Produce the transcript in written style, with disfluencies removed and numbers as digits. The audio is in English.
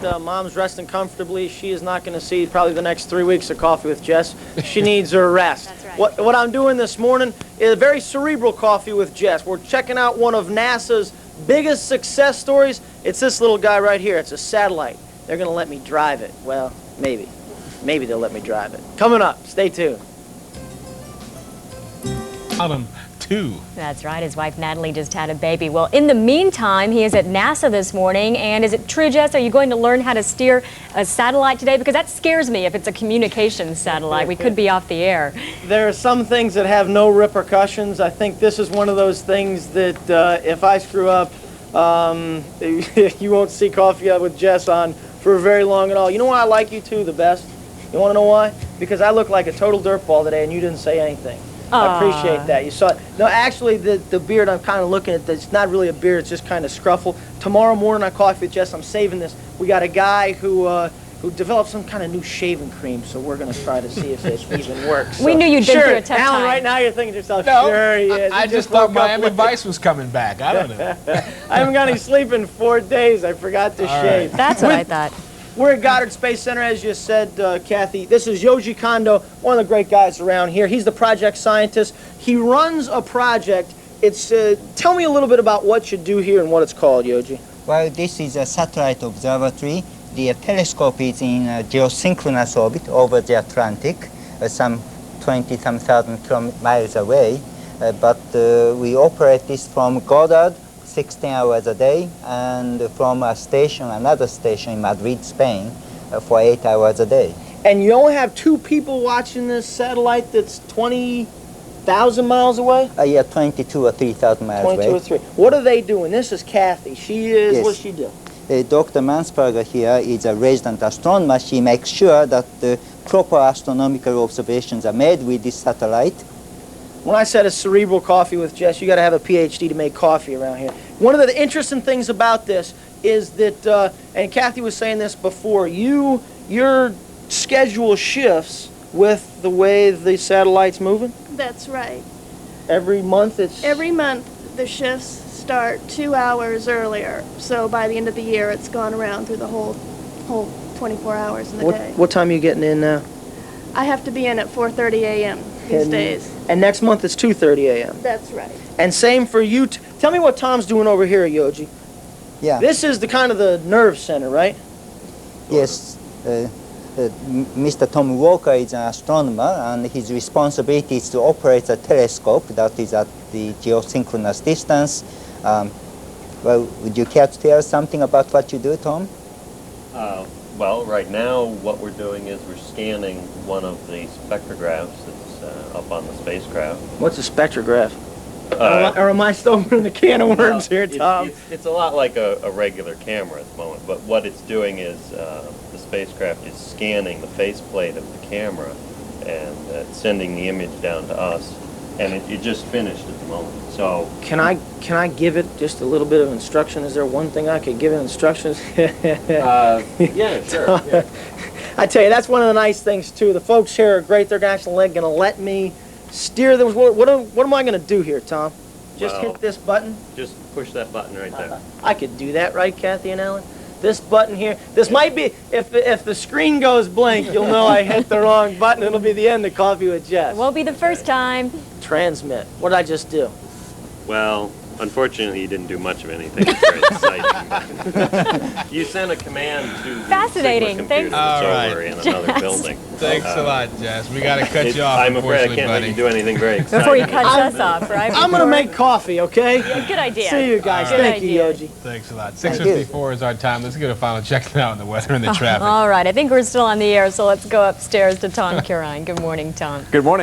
Mom's resting comfortably. She is not going to see probably the next 3 weeks of Coffee with Jess. She needs her rest. That's right. What I'm doing this morning is a very cerebral Coffee with Jess. We're checking out one of NASA's biggest success stories. It's this little guy right here. It's a satellite. They're going to let me drive it. Well, maybe. Maybe they'll let me drive it. Coming up. Stay tuned. Two. That's right. His wife Natalie just had a baby. Well, in the meantime, he is at NASA this morning. And is it true, Jess, are you going to learn how to steer a satellite today? Because that scares me if it's a communications satellite. We could be off the air. There are some things that have no repercussions. I think this is one of those things that if I screw up, you won't see Coffee with Jess on for very long at all. You know why I like you two the best? You want to know why? Because I look like a total dirtball today and you didn't say anything. I appreciate that. You saw it. No, actually, the beard, I'm kind of looking at this. It's not really a beard. It's just kind of scruffle. Tomorrow morning on Coffee with Jess, I'm saving this. We got a guy who developed some kind of new shaving cream, so we're going to try to see if it even works. So. We knew you'd been through a tough Alan, time. right now you're thinking to yourself, No, sure he is. I just thought Miami Vice was coming back. I don't know. I haven't got any sleep in 4 days. I forgot to shave. Right. That's what I thought. We're at Goddard Space Center, as you said, Cathy. This is Yoji Kondo, one of the great guys around here. He's the project scientist. He runs a project. It's tell me a little bit about what you do here and what it's called, Yoji. Well, this is a satellite observatory. The telescope is in geosynchronous orbit over the Atlantic, some 20-some thousand miles away. But we operate this from Goddard, 16 hours a day, and from a station, another station in Madrid, Spain, for 8 hours a day. And you only have 2 people watching this satellite that's 20,000 miles away? Yeah, 22 or 3,000 miles 22 away. or 3. What are they doing? This is Cathy. She is, Yes. what does she do? Dr. Mansperger here is a resident astronomer. She makes sure that the proper astronomical observations are made with this satellite. When I said a cerebral Coffee with Jess, you got to have a PhD to make coffee around here. One of the interesting things about this is that, and Cathy was saying this before, your schedule shifts with the way the satellite's moving? That's right. Every month it's... Every month the shifts start 2 hours earlier. So by the end of the year it's gone around through the whole 24 hours in the day. What time are you getting in now? I have to be in at 4:30 a.m. these days. And next month it's 2:30 a.m. That's right. And same for you. Tell me what Tom's doing over here, Yoji. Yeah. This is the kind of the nerve center, right? Yes. Mr. Tom Walker is an astronomer, and his responsibility is to operate a telescope that is at the geosynchronous distance. Well, would you care to tell us something about what you do, Tom? Well, right now what we're doing is we're scanning one of the spectrographs that's up on the spacecraft. What's a spectrograph? Or am I still opening a can of worms here, Tom? It's a lot like a regular camera at the moment, but what it's doing is the spacecraft is scanning the faceplate of the camera and sending the image down to us, and it just finished at the moment. So Can I give it just a little bit of instruction? Is there one thing I could give it instructions? yeah, sure. Yeah. I tell you, that's one of the nice things too. The folks here are great. They're actually going to let me steer them. What am I going to do here, Tom? Just Well, hit this button? Just push that button right there. I could do that, right, Cathy and Alan? This button here. This might be, if the screen goes blank, you'll know I hit the wrong button. It'll be the end of Coffee with Jess. Won't be the first time. Transmit. What did I just do? Well, unfortunately, you didn't do much of anything. It's very exciting. You sent a command to the Fascinating. Sigma Thanks. computer that's All right. over in another building. Thanks a lot, Jess. We got to cut you off, I'm afraid I unfortunately, can't let buddy. you do anything very exciting. Before he cuts us off, right? I'm going to make coffee, okay? Yeah, good idea. See you guys. Good Thank you, idea. Yoji. Thanks a lot. Thank you. 6:54 is our time. Let's get a final check out on the weather and the traffic. All right, I think we're still on the air, so let's go upstairs to Tom Curine. Good morning, Tom. Good morning.